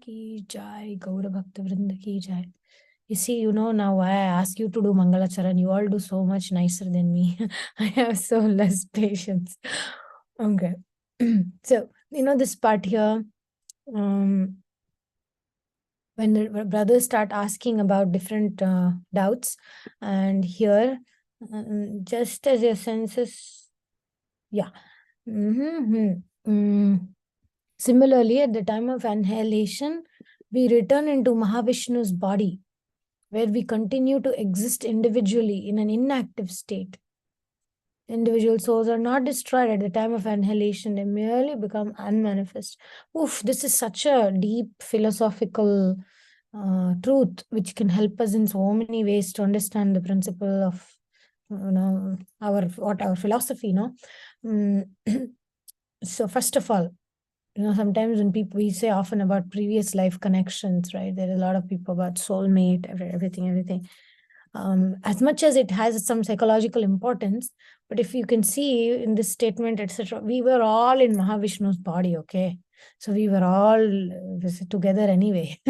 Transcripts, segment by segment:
Ki jai, Gaura Bhakta Vrinda ki jai. You see, now why I ask you to do Mangalacharan. You all do so much nicer than me. I have so less patience. Okay. So, this part here, um, when the brothers start asking about different doubts, and here, just as your senses, yeah. Similarly, at the time of annihilation, we return into Mahavishnu's body, where we continue to exist individually in an inactive state. Individual souls are not destroyed at the time of annihilation, they merely become unmanifest. Oof, this is such a deep philosophical truth which can help us in so many ways to understand the principle of our philosophy. Mm, so first of all, sometimes when we say often about previous life connections, right? There are a lot of people about soulmate, everything. As much as it has some psychological importance, but if you can see in this statement, etc., we were all in Mahavishnu's body, okay? So we were all together anyway.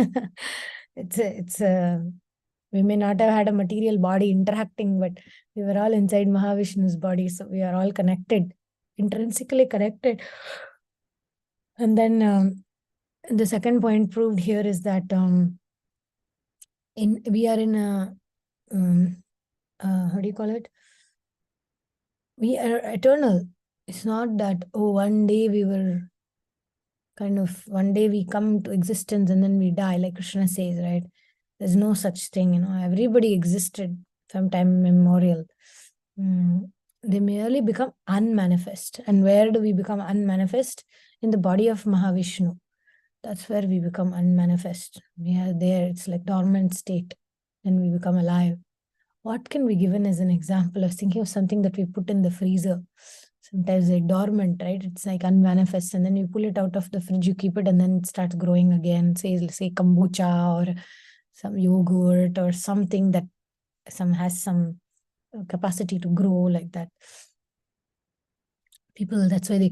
We may not have had a material body interacting, but we were all inside Mahavishnu's body, so we are all connected, intrinsically connected. And then the second point proved here is that we are in a how do you call it? We are eternal. It's not that one day we come to existence and then we die, like Krishna says, right? There's no such thing, everybody existed from time immemorial. They merely become unmanifest. And where do we become unmanifest? In the body of Mahavishnu. That's where we become unmanifest. We are there, it's like dormant state. Then we become alive. What can be given as an example? I was thinking of something that we put in the freezer. Sometimes like dormant, right? It's like unmanifest, and then you pull it out of the fridge, you keep it, and then it starts growing again. Say kombucha or some yogurt or something that has some capacity to grow like that. People, that's why they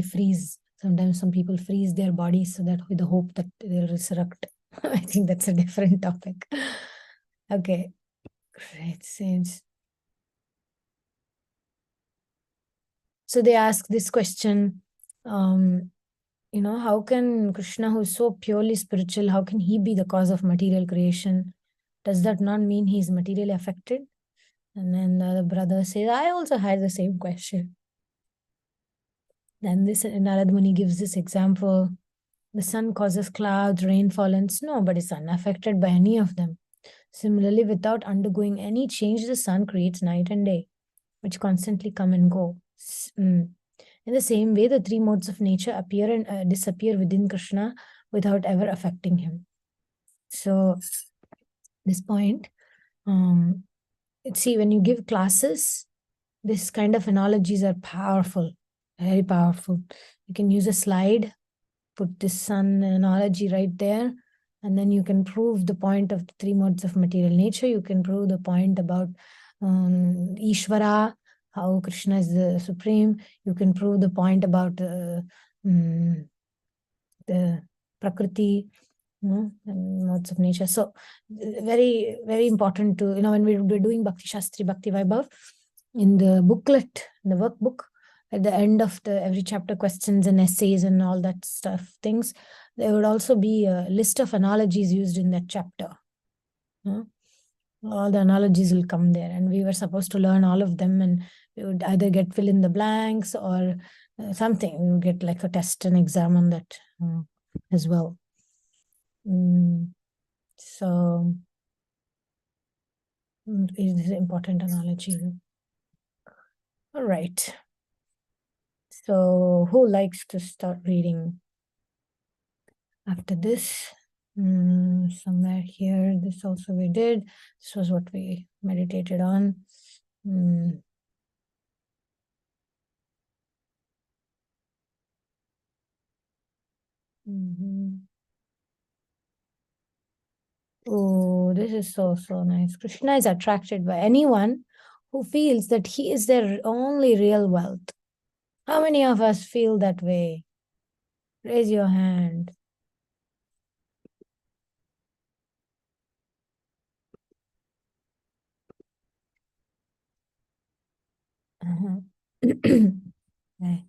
freeze. Sometimes some people freeze their bodies so that with the hope that they'll resurrect. I think that's a different topic. Okay, great saints. So they ask this question, how can Krishna, who is so purely spiritual, how can he be the cause of material creation? Does that not mean he's materially affected? And then the brother says, I also had the same question. Then this Narad Muni gives this example. The sun causes clouds, rainfall, and snow, but is unaffected by any of them. Similarly, without undergoing any change, the sun creates night and day, which constantly come and go. In the same way, the three modes of nature appear and disappear within Krishna without ever affecting him. So, this point, see, when you give classes, this kind of analogies are powerful, very powerful. You can use a slide, put this sun analogy right there, and then you can prove the point of the three modes of material nature. You can prove the point about Ishvara, how Krishna is the supreme. You can prove the point about the Prakriti, and modes of nature. So very, very important to, when we're doing Bhakti Shastri, Bhakti Vaibhav, in the booklet, the workbook, at the end of every chapter, questions and essays and all that stuff, things, there would also be a list of analogies used in that chapter. All the analogies will come there, and we were supposed to learn all of them, and we would either get fill in the blanks or something. We would get like a test and exam on that as well. So it is an important analogy. All right. So who likes to start reading after this? Somewhere here, this also we did. This was what we meditated on. Oh, this is so nice. Krishna is attracted by anyone who feels that he is their only real wealth. How many of us feel that way? Raise your hand. I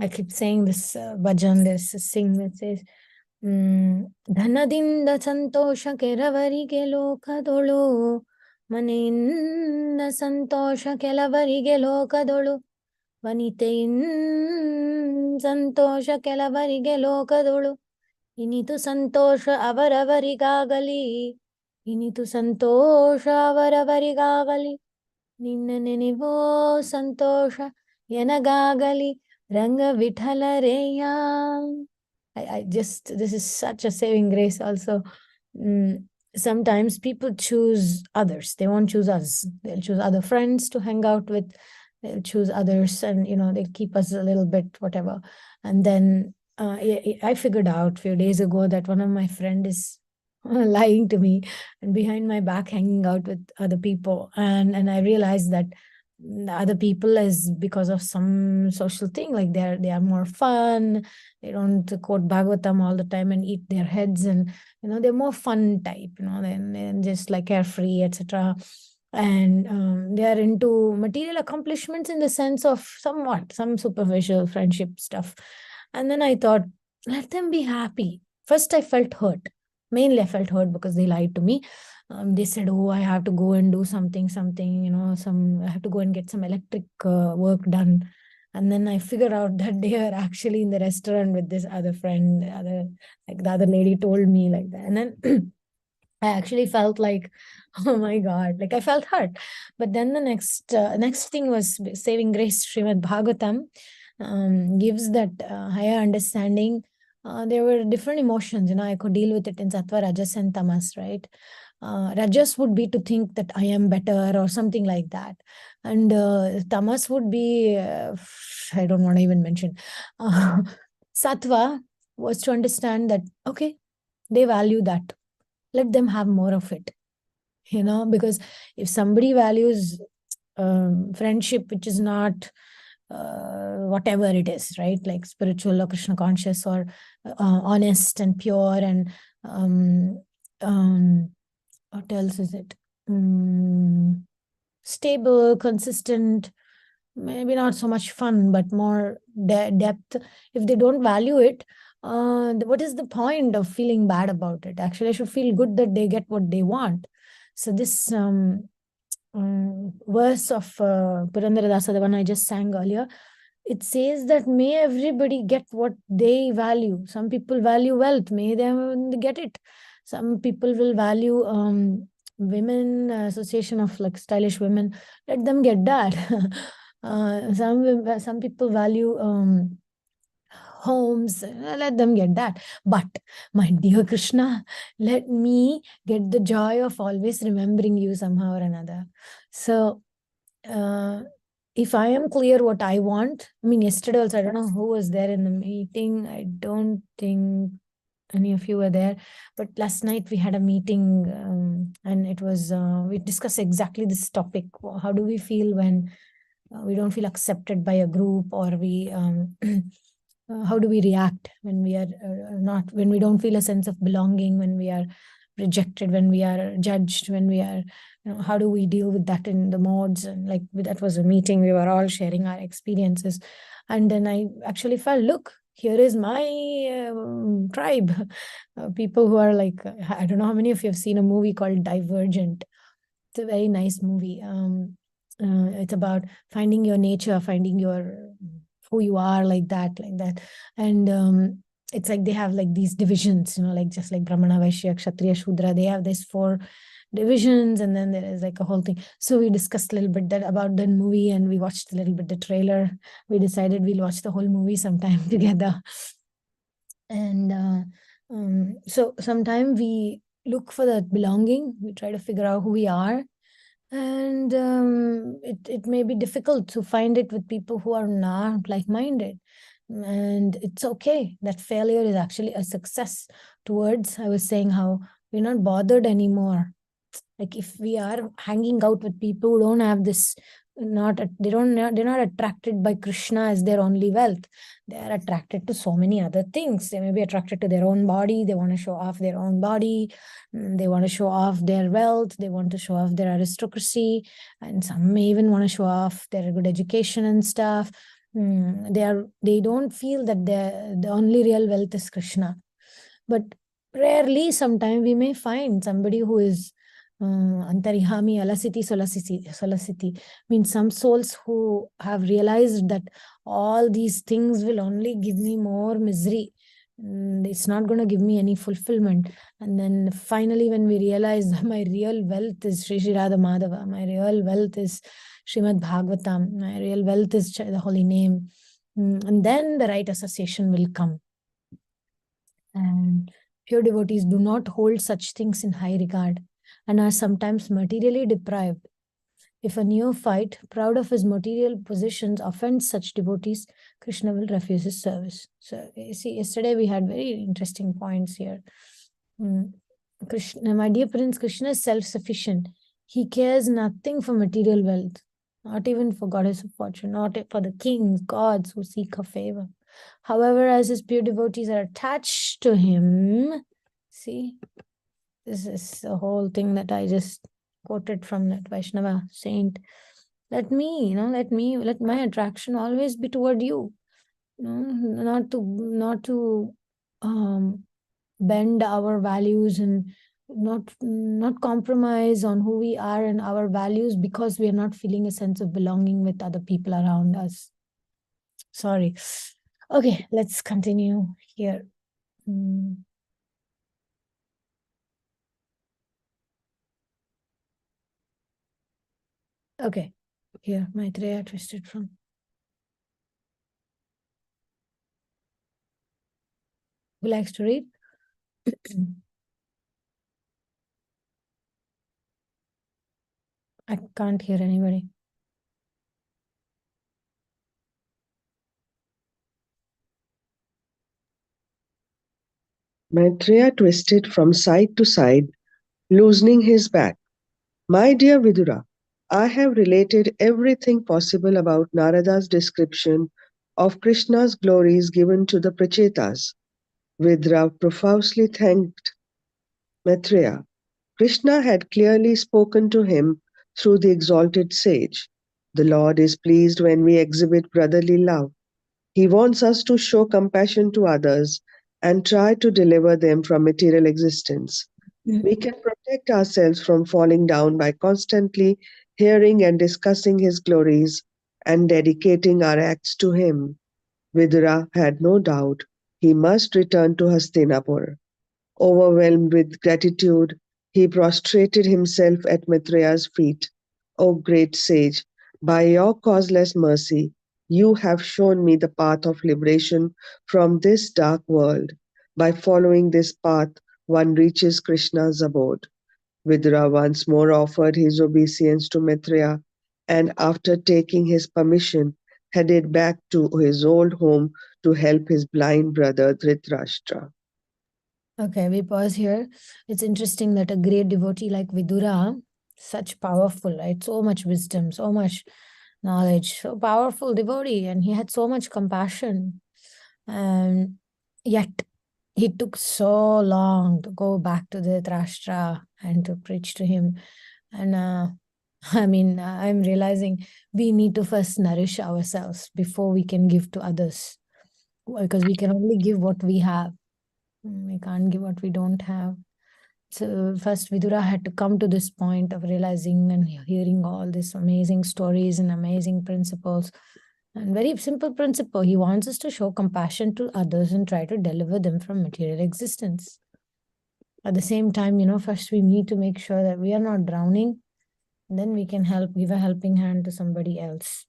I keep saying this bhajan, there's a sing that says, ಧನದಿಂದ ಸಂತೋಷ ಕೆರವರಿಗೆ ಲೋಕದೊಳು ಮನೆಯಿಂದ ಸಂತೋಷ ಕೆಲವರಿಗೆ ಲೋಕದೊಳು ವನಿತೆಯಿಂದ ಸಂತೋಷ ಕೆಲವರಿಗೆ ಲೋಕದೊಳು ಇನಿತು ಸಂತೋಷ ಅವರವರಿಗಾಗಲಿ ಇನಿತು ಸಂತೋಷ ಅವರವರಿಗಾಗಲಿ ನಿನ್ನ ನೆನೆವೋ ಸಂತೋಷ ಎನಗಾಗಲಿ ರಂಗ ವಿಠಲರೇಯ. I just, this is such a saving grace also. Sometimes people choose others. They won't choose us. They'll choose other friends to hang out with. They'll choose others and, they keep us a little bit, whatever. And then I figured out a few days ago that one of my friend is lying to me and behind my back hanging out with other people. And I realized that the other people is because of some social thing, like they are more fun, they don't quote Bhagavatam all the time and eat their heads, and they're more fun type, than just like carefree, etc. And they are into material accomplishments in the sense of some superficial friendship stuff. And then I thought, let them be happy. First I felt hurt. Mainly I felt hurt because they lied to me. They said, oh, I have to go and do something, I have to go and get some electric work done. And then I figure out that they are actually in the restaurant with this other friend, the other lady told me like that. And then I actually felt like, oh my God, like I felt hurt. But then the next thing was saving grace. Srimad Bhagavatam gives that higher understanding. There were different emotions, I could deal with it in Sattva, Rajas, and Tamas, right? Rajas would be to think that I am better or something like that. And Tamas would be, I don't want to even mention. Sattva was to understand that, okay, they value that. Let them have more of it, because if somebody values friendship, which is not whatever it is, right? Like spiritual or Krishna conscious or honest and pure and what else is it? Stable, consistent, maybe not so much fun, but more depth. If they don't value it, what is the point of feeling bad about it? Actually, I should feel good that they get what they want. So this verse of Purandara Dasa, the one I just sang earlier, it says that may everybody get what they value. Some people value wealth, may they get it. Some people will value women, association of like stylish women, let them get that. Some people value homes, let them get that. But my dear Krishna, let me get the joy of always remembering you somehow or another. So if I am clear what I want, yesterday also, I don't know who was there in the meeting. I don't think any of you were there, but last night we had a meeting and it was, we discussed exactly this topic. How do we feel when we don't feel accepted by a group, or we, how do we react when we are when we don't feel a sense of belonging, when we are rejected, when we are judged, when we are, how do we deal with that in the modes? And like that was a meeting, we were all sharing our experiences. And then I actually felt, look, here is my tribe, people who are like, I don't know how many of you have seen a movie called Divergent. It's a very nice movie. It's about finding your nature, finding your who you are, like that. And it's like they have like these divisions, like just like Brahmana, Vaishya, Kshatriya, Shudra, they have these 4 divisions, and then there is like a whole thing. So we discussed a little bit about that movie, and we watched a little bit the trailer. We decided we'll watch the whole movie sometime together. And so sometime we look for that belonging, we try to figure out who we are, and it may be difficult to find it with people who are not like-minded. And it's okay. That failure is actually a success towards, I was saying, how we're not bothered anymore. Like if we are hanging out with people who don't have this they're not attracted by Krishna as their only wealth. They are attracted to so many other things. They may be attracted to their own body. They want to show off their own body. They want to show off their wealth. They want to show off their aristocracy, and some may even want to show off their good education and stuff. They don't feel that the only real wealth is Krishna. But rarely, sometime we may find somebody who is antarihami, solasiti, means some souls who have realized that all these things will only give me more misery. It's not going to give me any fulfillment. And then finally, when we realize my real wealth is Sri Sri Radha Madhava, my real wealth is Srimad Bhagavatam, my real wealth is the holy name, and then the right association will come. And pure devotees do not hold such things in high regard and are sometimes materially deprived. If a neophyte, proud of his material possessions, offends such devotees, Krishna will refuse his service. So, you see, yesterday we had very interesting points here. Krishna, my dear Prince, Krishna is self-sufficient. He cares nothing for material wealth, not even for goddess of fortune, not for the kings, gods who seek her favor. However, as his pure devotees are attached to him, see, this is the whole thing that I just quoted from that Vaishnava saint. Let my attraction always be toward you. Not to bend our values and not compromise on who we are and our values because we are not feeling a sense of belonging with other people around us. Sorry. Okay, let's continue here. Okay, here, Maitreya twisted from. Who likes to read? I can't hear anybody. Maitreya twisted from side to side, loosening his back. My dear Vidura, I have related everything possible about Narada's description of Krishna's glories given to the Pracetas. Vidura profusely thanked Maitreya. Krishna had clearly spoken to him through the exalted sage. The Lord is pleased when we exhibit brotherly love. He wants us to show compassion to others and try to deliver them from material existence. We can protect ourselves from falling down by constantly hearing and discussing his glories and dedicating our acts to him. Vidura had no doubt he must return to Hastinapur. Overwhelmed with gratitude, he prostrated himself at Maitreya's feet. O great sage, by your causeless mercy, you have shown me the path of liberation from this dark world. By following this path, one reaches Krishna's abode. Vidura once more offered his obeisance to Maitreya and, after taking his permission, headed back to his old home to help his blind brother Dhritarashtra. Okay, we pause here. It's interesting that a great devotee like Vidura, such powerful, right? So much wisdom, so much knowledge, so powerful devotee, and he had so much compassion. And yet he took so long to go back to the Dhritarashtra and to preach to him. And I'm realizing we need to first nourish ourselves before we can give to others, because we can only give what we have. We can't give what we don't have. So first Vidura had to come to this point of realizing and hearing all these amazing stories and amazing principles. And very simple principle. He wants us to show compassion to others and try to deliver them from material existence. At the same time, first we need to make sure that we are not drowning. Then we can give a helping hand to somebody else.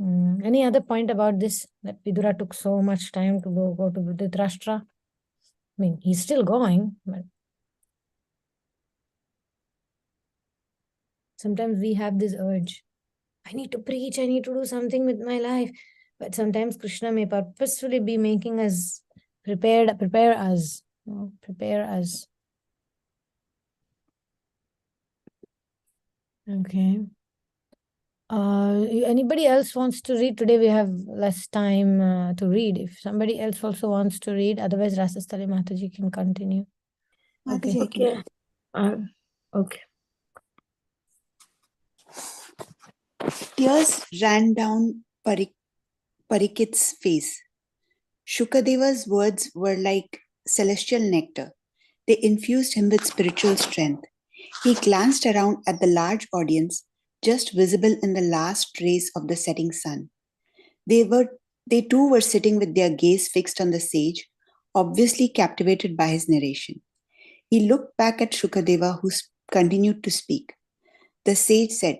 Any other point about this, that Vidura took so much time to go to Dhritarashtra? I mean, he's still going, but sometimes we have this urge. I need to preach, I need to do something with my life. But sometimes Krishna may purposefully be making us prepare us. Prepare us. Okay. Anybody else wants to read? Today we have less time to read. If somebody else also wants to read, otherwise Rasastali Mataji can continue. Okay. Mataji, I can read. Okay. Tears ran down Parikit's face. Shukadeva's words were like celestial nectar. They infused him with spiritual strength. He glanced around at the large audience, just visible in the last rays of the setting sun. They too were sitting with their gaze fixed on the sage, obviously captivated by his narration. He looked back at Shukadeva, who continued to speak. The sage said,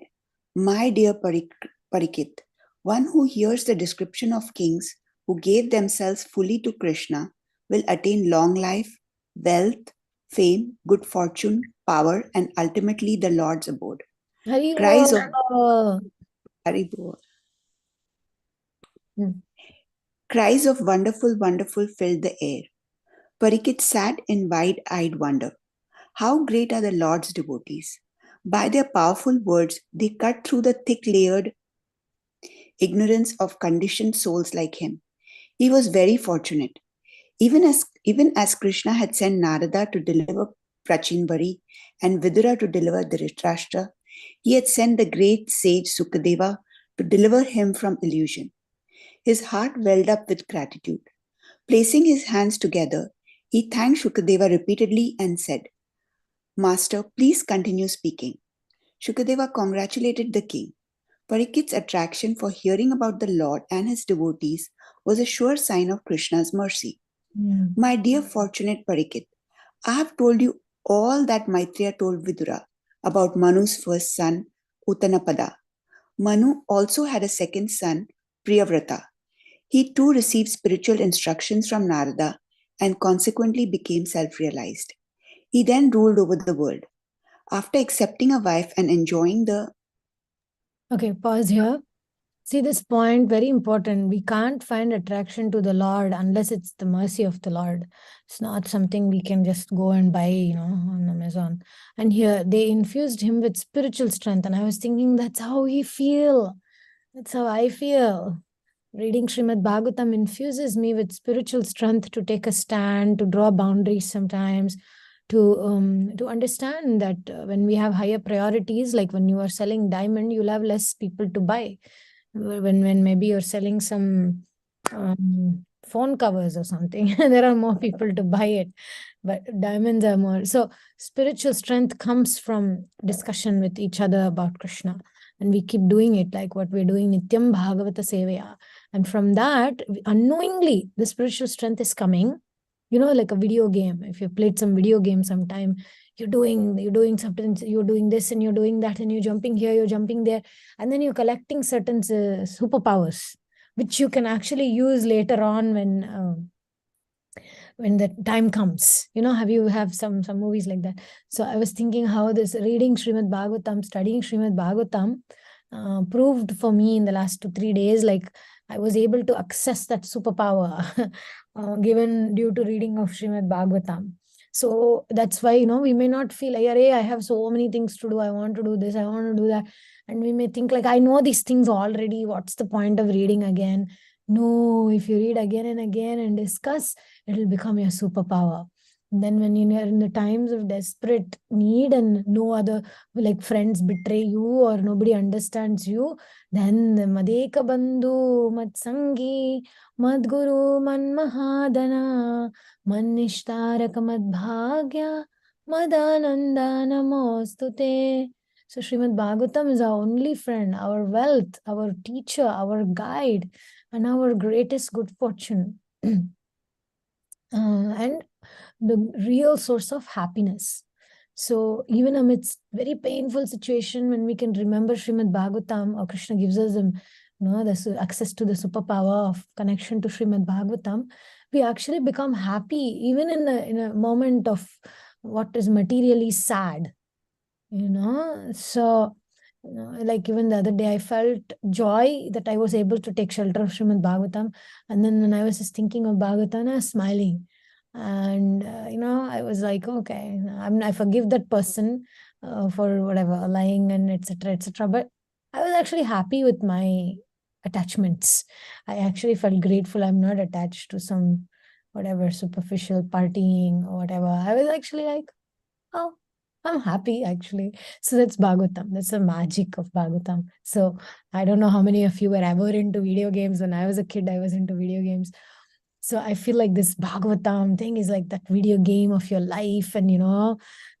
"My dear Parikit, one who hears the description of kings who gave themselves fully to Krishna will attain long life, wealth, fame, good fortune, power, and ultimately the Lord's abode." Hari Cries of Bol. Haribol. Hmm. Cries of wonderful, wonderful filled the air. Parikit sat in wide-eyed wonder. How great are the Lord's devotees! By their powerful words, they cut through the thick layered ignorance of conditioned souls like him. He was very fortunate. Even as Krishna had sent Narada to deliver Prachinbari and Vidura to deliver Dhritarashtra, he had sent the great sage Sukadeva to deliver him from illusion. His heart welled up with gratitude. Placing his hands together, he thanked Shukadeva repeatedly and said, "Master, please continue speaking." Shukadeva congratulated the king. Parikit's attraction for hearing about the Lord and his devotees was a sure sign of Krishna's mercy. "My dear fortunate Parikit, I have told you all that Maitreya told Vidura about Manu's first son, Uttanapada. Manu also had a second son, Priyavrata. He too received spiritual instructions from Narada and consequently became self realized. He then ruled over the world. After accepting a wife and enjoying the Okay, pause here. See this point, very important. We can't find attraction to the Lord unless it's the mercy of the Lord. It's not something we can just go and buy, on Amazon. And here they infused him with spiritual strength. And I was thinking, that's how we feel. That's how I feel. Reading Srimad Bhagavatam infuses me with spiritual strength to take a stand, to draw boundaries sometimes, to understand that when we have higher priorities, like when you are selling diamond, you'll have less people to buy. When maybe you're selling some phone covers or something, there are more people to buy it, but diamonds are more. So spiritual strength comes from discussion with each other about Krishna, and we keep doing it like what we're doing, Nityam Bhagavata Sevaya. And from that, unknowingly, the spiritual strength is coming. Like a video game. If you played some video game sometime, you're doing something, you're doing this and you're doing that, and you're jumping here, you're jumping there, and then you're collecting certain superpowers, which you can actually use later on when the time comes. Have you have some movies like that? So I was thinking how this reading Srimad Bhagavatam, studying Srimad Bhagavatam proved for me in the last 2-3 days, like I was able to access that superpower given due to reading of Srimad Bhagavatam. So that's why, we may not feel like, "Arey, I have so many things to do. I want to do this, I want to do that." And we may think like, "I know these things already. What's the point of reading again?" No, if you read again and again and discuss, it'll become your superpower. And then when you're in the times of desperate need and no other, like friends betray you or nobody understands you, then the Madeka Bandhu, Matsangi, Madguru, Manmahadana, Manishtaraka Madbhagya, Madananda Namostute. So Srimad Bhagavatam is our only friend, our wealth, our teacher, our guide, and our greatest good fortune. And the real source of happiness. So even amidst very painful situation, when we can remember Srimad Bhagavatam, or Krishna gives us the access to the superpower of connection to Srimad Bhagavatam, we actually become happy even in a moment of what is materially sad. So like even the other day I felt joy that I was able to take shelter of Srimad Bhagavatam, and then when I was just thinking of Bhagavatam, I was smiling. And I was like, okay, I forgive that person for whatever lying and etc., etc. But I was actually happy with my attachments. I actually felt grateful. I'm not attached to some whatever superficial partying or whatever. I was actually like, oh, I'm happy actually. So that's Bhagavatam. That's the magic of Bhagavatam. So I don't know how many of you were ever into video games. When I was a kid, I was into video games. So I feel like this Bhagavatam thing is like that video game of your life. And,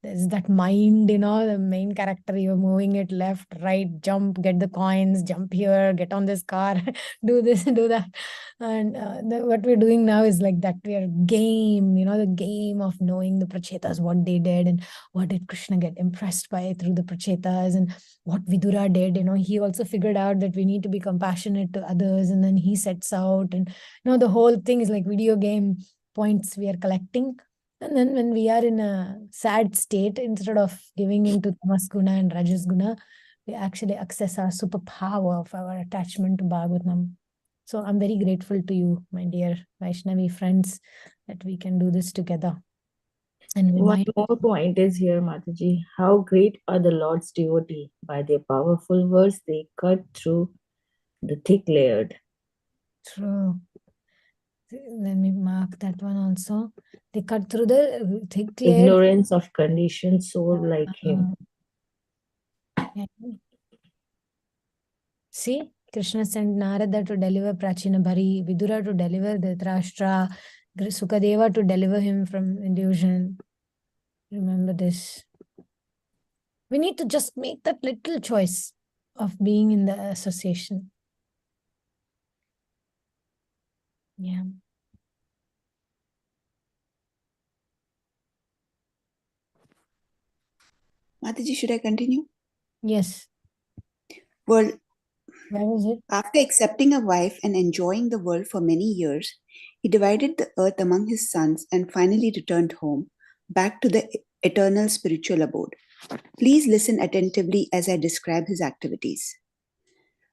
there's that mind, the main character, you're moving it left, right, jump, get the coins, jump here, get on this car, do this, do that. And what we're doing now is like that we are game, the game of knowing the Pracetas, what they did and what did Krishna get impressed by through the Pracetas and what Vidura did. He also figured out that we need to be compassionate to others. And then he sets out and the whole thing is like video game points we are collecting. And then when we are in a sad state, instead of giving into Tamas Guna and Rajas Guna, we actually access our superpower of our attachment to Bhagavatam. So I'm very grateful to you, my dear Vaishnavi friends, that we can do this together. And One more point is here, Mataji. How great are the Lord's devotee. By their powerful words, they cut through the thick layered. True. Let me mark that one also. They cut through the thick layer. Ignorance of conditioned soul like him. Yeah. See, Krishna sent Narada to deliver Prachina Bhari, Vidura to deliver Dhritarashtra, Sukadeva to deliver him from illusion. Remember this. We need to just make that little choice of being in the association. Yeah. Mataji, should I continue? Yes. Well, Where was it? after accepting a wife and enjoying the world for many years, he divided the earth among his sons and finally returned home, back to the eternal spiritual abode. Please listen attentively as I describe his activities.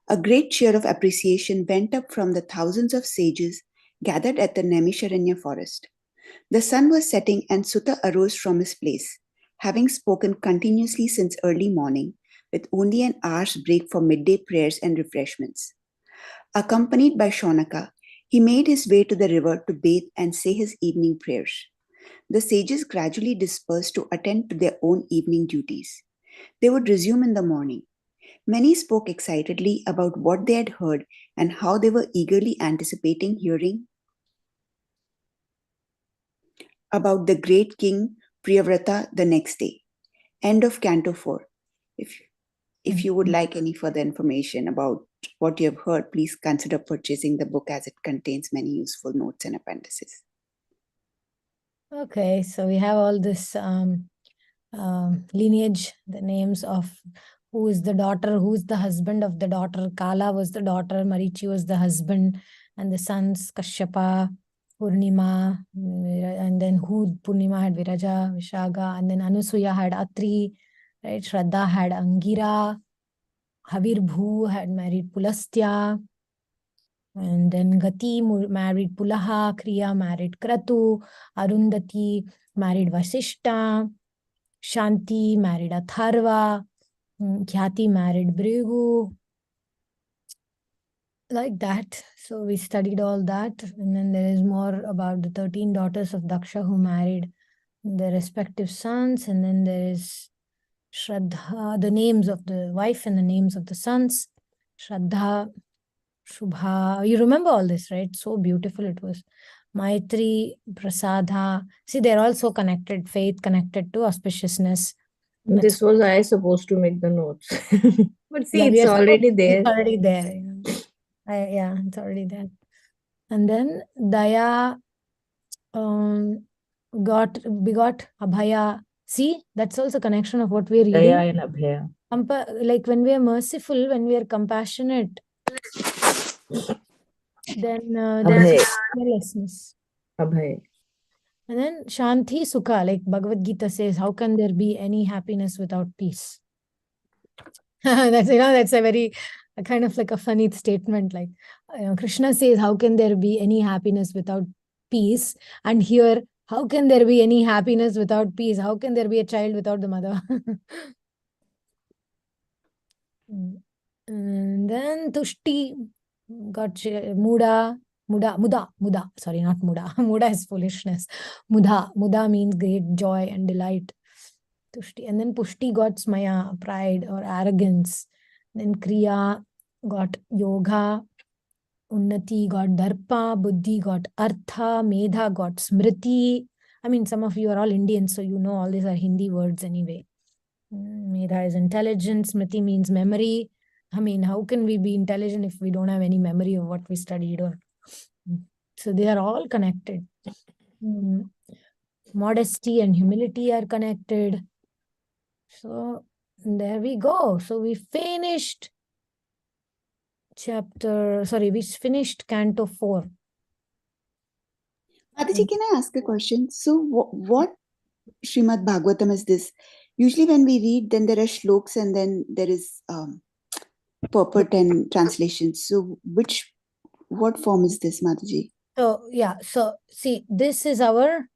A great cheer of appreciation went up from the thousands of sages gathered at the Naimisharanya forest. The sun was setting and Sutta arose from his place, having spoken continuously since early morning, with only an hour's break for midday prayers and refreshments. Accompanied by Shaunaka, he made his way to the river to bathe and say his evening prayers. The sages gradually dispersed to attend to their own evening duties. They would resume in the morning. Many spoke excitedly about what they had heard and how they were eagerly anticipating hearing about the great king Priyavrata the next day. End of Canto 4. If you would like any further information about what you have heard, please consider purchasing the book as it contains many useful notes and appendices. Okay, so we have all this lineage, the names of who is the daughter, who is the husband of the daughter. Kala was the daughter, Marichi was the husband, and the sons Kashyapa, Purnima, and then who Purnima had Viraja, Vishaga, and then Anusuya had Atri, right? Shraddha had Angira, Havirbhu had married Pulastya, and then Gati married Pulaha, Kriya married Kratu, Arundhati married Vasishta, Shanti married Atharva, Khyati married Brigu, like that. So we studied all that. And then there is more about the 13 daughters of Daksha who married their respective sons. And then there is Shraddha, the names of the wife and the names of the sons. Shraddha, Shubha. You remember all this, right? So beautiful it was. Maitri, Prasada. See, they're all so connected. Faith connected to auspiciousness. This was I supposed to make the notes. But see, Yeah, it's already there. It's already there. Yeah, it's already there. And then Daya begot Abhaya. See, that's also connection of what we're reading. Daya and Abhaya. Like when we are merciful, when we are compassionate, then there's fearlessness. Abhay. And then Shanti Sukha, like Bhagavad Gita says, how can there be any happiness without peace? That's a very kind of like a funny statement. Like Krishna says, how can there be any happiness without peace? And here, how can there be any happiness without peace? How can there be a child without the mother? And then Tushti got Muda, Muda. Sorry, not Muda. Muda is foolishness. Muda means great joy and delight. Tushti. And then Pushti got Smaya, pride or arrogance. Then Kriya got Yoga. Unnati got Darpa. Buddhi got Artha. Medha got Smriti. I mean, some of you are all Indians, so you know all these are Hindi words anyway. Medha is intelligence. Smriti means memory. I mean, how can we be intelligent if we don't have any memory of what we studied? Or so they are all connected. Modesty and humility are connected. So there we go. So we finished we finished Canto 4. Mataji, can I ask a question? So what Srimad Bhagavatam is this? Usually when we read, then there are shloks and then there is purport and translation. So what form is this, Mataji? So yeah, so see, this is our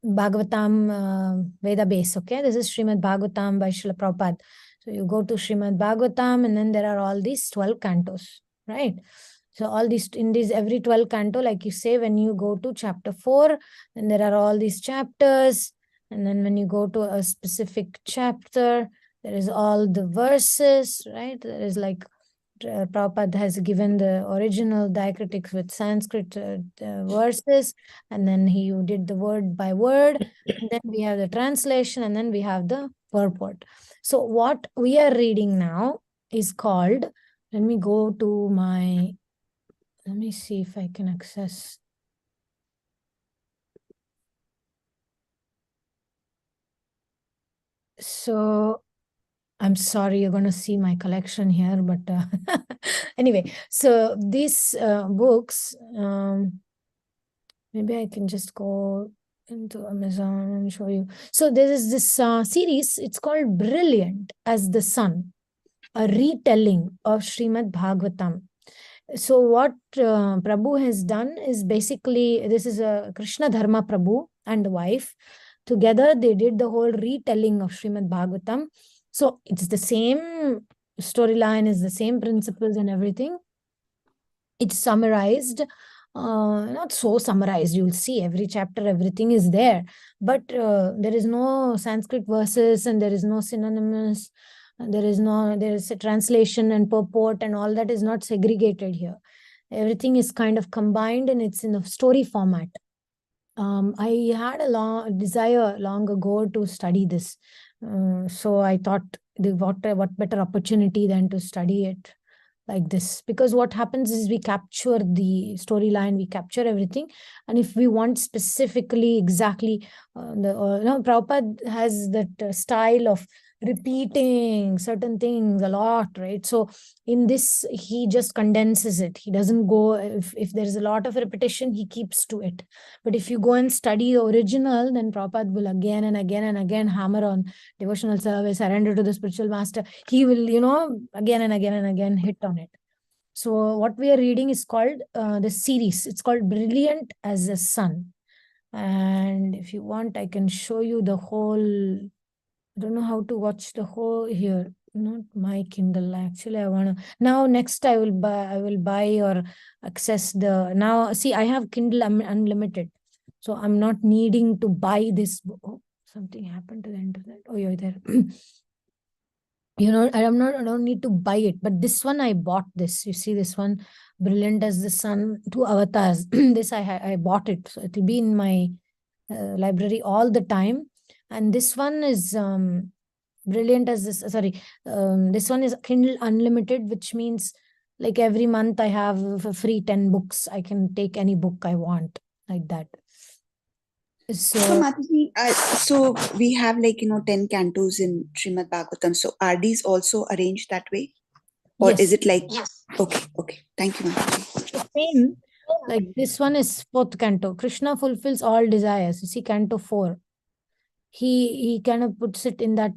Bhagavatam Veda base, okay? This is Srimad Bhagavatam by Srila Prabhupada. So you go to Srimad Bhagavatam and then there are all these 12 cantos, right? So all these, in these every 12 canto, like you say, when you go to chapter 4, then there are all these chapters. And then when you go to a specific chapter, there is all the verses, right? There is like Prabhupada has given the original diacritics with Sanskrit verses, and then he did the word by word, and then we have the translation, and then we have the purport. So what we are reading now is called, let me go to my, let me see if I can access. So I'm sorry, you're going to see my collection here, but anyway, so these books, maybe I can just go into Amazon and show you. So there is this series, it's called Brilliant as the Sun, a retelling of Srimad Bhagavatam. So what Prabhu has done is basically, this is a Krishna Dharma Prabhu and wife. Together, they did the whole retelling of Srimad Bhagavatam. So it's the same storyline, is the same principles and everything. It's summarized, not so summarized. You'll see every chapter, everything is there. But there is no Sanskrit verses and there is no synonymous. There is a translation and purport and all that is not segregated here. Everything is kind of combined and it's in a story format. I had a desire long ago to study this. So I thought, what better opportunity than to study it like this? Because what happens is we capture the storyline, we capture everything. And if we want specifically, exactly, Prabhupada has that style of repeating certain things a lot, right? So in this, he just condenses it. He doesn't go, if there is a lot of repetition, he keeps to it. But if you go and study the original, then Prabhupada will again and again and again hammer on devotional service, surrender to the spiritual master. He will, again and again and again hit on it. So what we are reading is called, the series. It's called Brilliant as the Sun. And if you want, I can show you the whole. I don't know how to watch the whole here. Not my Kindle. Actually, I want to. Now, next I will buy or access the. Now, see, I have Kindle Unlimited. So I'm not needing to buy this book. Oh, something happened to the internet. Oh, you're there. I don't need to buy it, but this one I bought this. You see this one, Brilliant as the Sun, 2 avatars. This I bought it. So it will be in my library all the time. And this one is Brilliant as this, this one is Kindle Unlimited, which means like every month I have for free 10 books. I can take any book I want, like that. So Mataji, so we have 10 cantos in Srimad Bhagavatam. So are these also arranged that way? Or yes. is it like, okay. Thank you, Mataji. The same, like this one is 4th canto. Krishna fulfills all desires. You see canto 4. He kind of puts it in that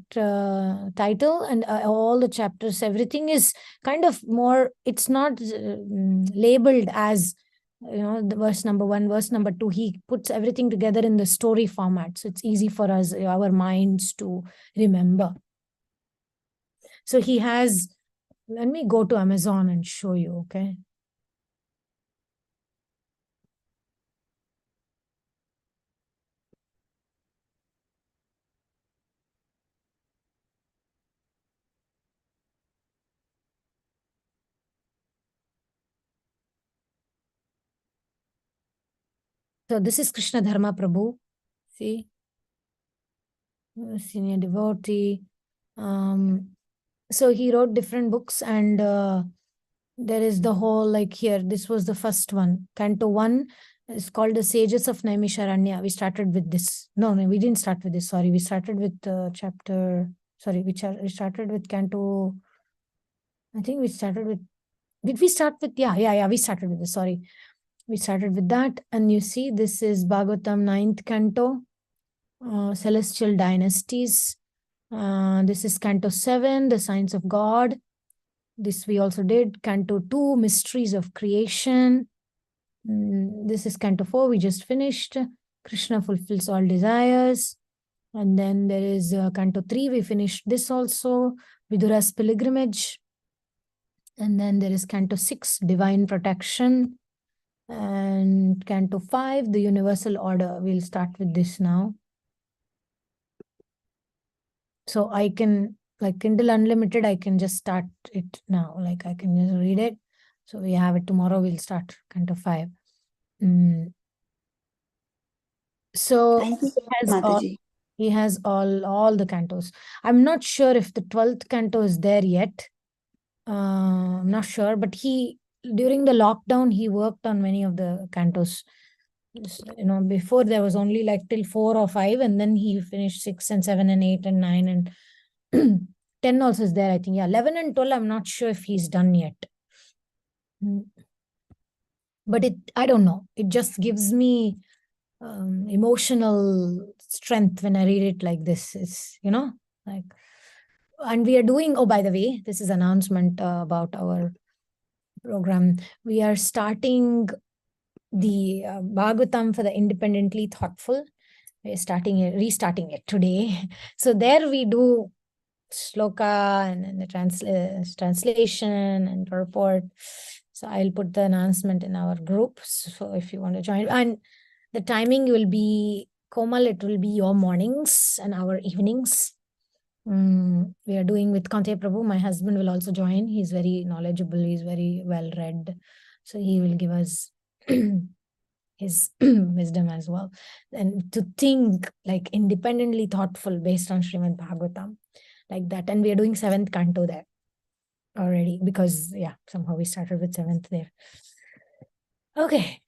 title, and all the chapters, everything is kind of more, it's not labeled as the verse number 1, verse number 2. He puts everything together in the story format, so it's easy for us, our minds, to remember. So he has, let me go to Amazon and show you, okay? So this is Krishna Dharma Prabhu. See, senior devotee. So he wrote different books, and there is the whole, like here, this was the first one. Canto 1 is called The Sages of Naimisharanya. We started with this. No, we didn't start with this. Sorry, we started with chapter. Sorry, we started with Canto. I think we started with. Did we start with? Yeah. We started with this. Sorry. We started with that. And you see, this is Bhagavatam 9th Canto, Celestial Dynasties. This is Canto 7, The Science of God. This we also did. Canto 2, Mysteries of Creation. This is Canto 4, we just finished. Krishna fulfills all desires. And then there is Canto 3, we finished this also. Vidura's Pilgrimage. And then there is Canto 6, Divine Protection. And Canto 5, The Universal Order. We'll start with this now. So I can, like Kindle Unlimited, I can just start it now. Like I can just read it. So we have it tomorrow. We'll start Canto 5. So Thank you so much, Mataji. he has all the cantos. I'm not sure if the 12th canto is there yet. I'm not sure, but during the lockdown, he worked on many of the cantos. You know, before there was only like till 4 or 5, and then he finished 6 and 7 and 8 and 9 and 10 also is there, I think. Yeah, 11 and 12, I'm not sure if he's done yet. But I don't know. It just gives me emotional strength when I read it like this. It's, you know, like, and we are doing, oh, by the way, this is announcement about our program. We are starting the Bhagavatam for the independently thoughtful. We're restarting it today. So there we do shloka and the translation and purport. So I'll put the announcement in our group. So if you want to join, and the timing will be, Komal, it will be your mornings and our evenings. We are doing with Kante Prabhu. My husband will also join. He's very knowledgeable. He's very well read. So he will give us his wisdom as well. And to think like independently thoughtful based on Srimad Bhagavatam, like that. And we are doing 7th canto there already because, yeah, somehow we started with 7th there. Okay.